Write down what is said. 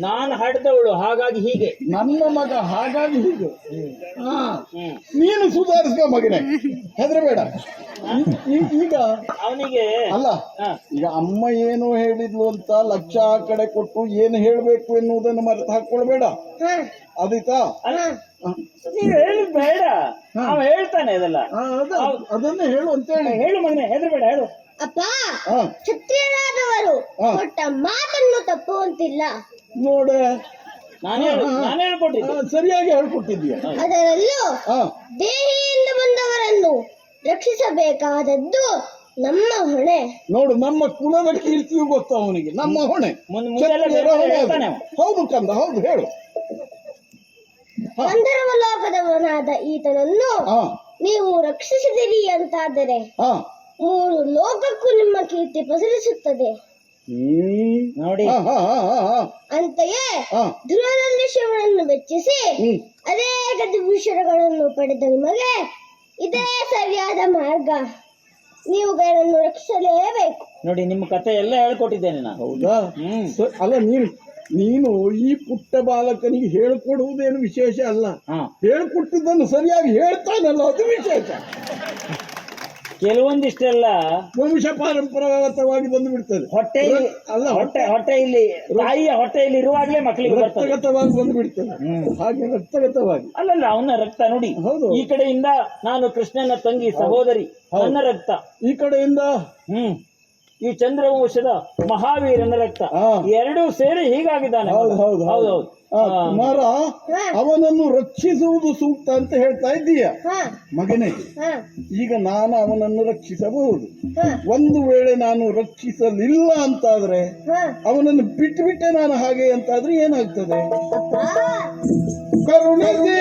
ನಾನು ಹಡ್ದವಳು ಹಾಗಾಗಿ ಹೀಗೆ, ನನ್ನ ಮಗ ಹಾಗಾಗಿ ಹೀಗೆ. ನೀನು ಸುಧಾರಿಸ್ಕೊ ಮಗನೇ, ಹೆದರಬೇಡ. ಈಗ ಅವನಿಗೆ ಅಲ್ಲ, ಈಗ ಅಮ್ಮ ಏನು ಹೇಳಿದ್ಲು ಅಂತ ಲಕ್ಷ ಆ ಕಡೆ ಕೊಟ್ಟು ಏನು ಹೇಳ್ಬೇಕು ಎನ್ನುವುದನ್ನು ಮರೆತು ಹಾಕೊಳ್ಬೇಡ. ಆದೀತಾ? ನೀನು ಹೇಳಿದ್ ಬೇಡ, ಅವ ಹೇಳ್ತಾನೆ ಅದೆಲ್ಲ. ಅದನ್ನೇ ಹೇಳು ಅಂತ ಹೇಳಿ. ಹೇಳು ಮಗನೇ, ಹೆದರಬೇಡ, ಹೇಳು. ಅಪ್ಪ, ಕ್ಷತ್ರಿಯರಾದವರು ಕೊಟ್ಟ ಮಾತನ್ನು ತಪ್ಪುವಂತಿಲ್ಲ. ನೋಡ, ನಾನು ಹೇಳ್ಕೊಟ್ಟಿದ್ದೆ, ಸರಿಯಾಗಿ ಹೇಳ್ಕೊಟ್ಟಿದ್ದೀಯ. ಅದರಲ್ಲೂ ದೇಹಿಯಿಂದ ಬಂದವರನ್ನು ರಕ್ಷಿಸಬೇಕಾದದ್ದು ನಮ್ಮ ಹೊಣೆ. ನೋಡು, ನಮ್ಮ ಕುಲದ ಕೀರ್ತಿಯು ಗೊತ್ತ ಅವನಿಗೆ, ನಮ್ಮ ಹೊಣೆ. ಹೌದು ಕಂದ, ಹೌದು, ಹೇಳು. ಗಂಧರ್ವಲೋಕದವನಾದ ಈತನನ್ನು ನೀವು ರಕ್ಷಿಸಿದಿರಿ ಅಂತಾದರೆ 3 ಲೋಕಕ್ಕೂ ನಿಮ್ಮ ಕೀರ್ತಿ ಪಸರಿಸುತ್ತದೆ. ನೋಡಿ ಹಾ ಹಾ ಹಾ ಹಾ ಹಾ ಅಂತೆಯೇ ಹಾ ಧ್ರುವನಲ್ಲಿ ಶಿವನನ್ನು ಮೆಚ್ಚಿಸಿ ಹ್ಮ್ ಅನೇಕ ದಿವ್ಯಶರಗಳನ್ನು ಪಡೆದ ನಿಮಗೆ ಇದೇ ಸರಿಯಾದ ಮಾರ್ಗ. ನೀವುಗಳನ್ನು ರಕ್ಷಿಸಲೇಬೇಕು. ನೋಡಿ ನಿಮ್ಮ ಕತೆ ಎಲ್ಲ ಹೇಳ್ಕೊಟ್ಟಿದ್ದೇನೆ ನಾನು. ಹೌದಾ ಅಲ್ಲ ನೀನು ಈ ಪುಟ್ಟ ಬಾಲಕನಿಗೆ ಹೇಳ್ಕೊಡುವುದೇನು ವಿಶೇಷ ಅಲ್ಲ, ಹಾ ಹೇಳ್ಕೊಟ್ಟಿದ್ದನ್ನು ಸರಿಯಾಗಿ ಹೇಳ್ತಾನಲ್ಲ ಅದು ವಿಶೇಷ. ಕೆಲವೊಂದಿಷ್ಟೆಲ್ಲ ವಂಶ ಪಾರಂಪರಾಗತವಾಗಿ ಬಂದು ಬಿಡ್ತದೆ. ಹೊಟ್ಟೆ ಅಲ್ಲ ಹೊಟ್ಟೆ ಇಲ್ಲಿ ತಾಯಿಯ ಹೊಟ್ಟೆಯಲ್ಲಿ ಇರುವಾಗಲೇ ಮಕ್ಕಳಿಗೆ ಬರ್ತದೆ. ರಕ್ತಗತವಾಗಿ ಬಂದು ಬಿಡ್ತದೆ. ಹಾಗೆ ರಕ್ತಗತವಾಗಿ ಅಲ್ಲಲ್ಲ ಅವನ ರಕ್ತ ನೋಡಿ. ಹೌದು. ಈ ಕಡೆಯಿಂದ ನಾನು ಕೃಷ್ಣನ ತಂಗಿ ಸಹೋದರಿ, ನನ್ನ ರಕ್ತ. ಈ ಕಡೆಯಿಂದ ಈ ಚಂದ್ರವಂಶದ ಮಹಾವೀರನ ರಕ್ತ. ಎರಡೂ ಸೇರಿ ಹೀಗಾಗಿದ್ದಾನೆ. ಹೌದೌದು. ಕುಮಾರ, ಅವನನ್ನು ರಕ್ಷಿಸುವುದು ಸೂಕ್ತ ಅಂತ ಹೇಳ್ತಾ ಇದ್ದೀಯ ಮಗನೇ. ಈಗ ನಾನು ಅವನನ್ನು ರಕ್ಷಿಸಬಹುದು. ಒಂದು ವೇಳೆ ನಾನು ರಕ್ಷಿಸಲಿಲ್ಲ ಅಂತಾದ್ರೆ, ಅವನನ್ನು ಬಿಟ್ಟು ಬಿಟ್ಟೆ ನಾನು ಹಾಗೆ ಅಂತಾದ್ರೆ ಏನಾಗ್ತದೆ? ಕರುಣಿಸಿ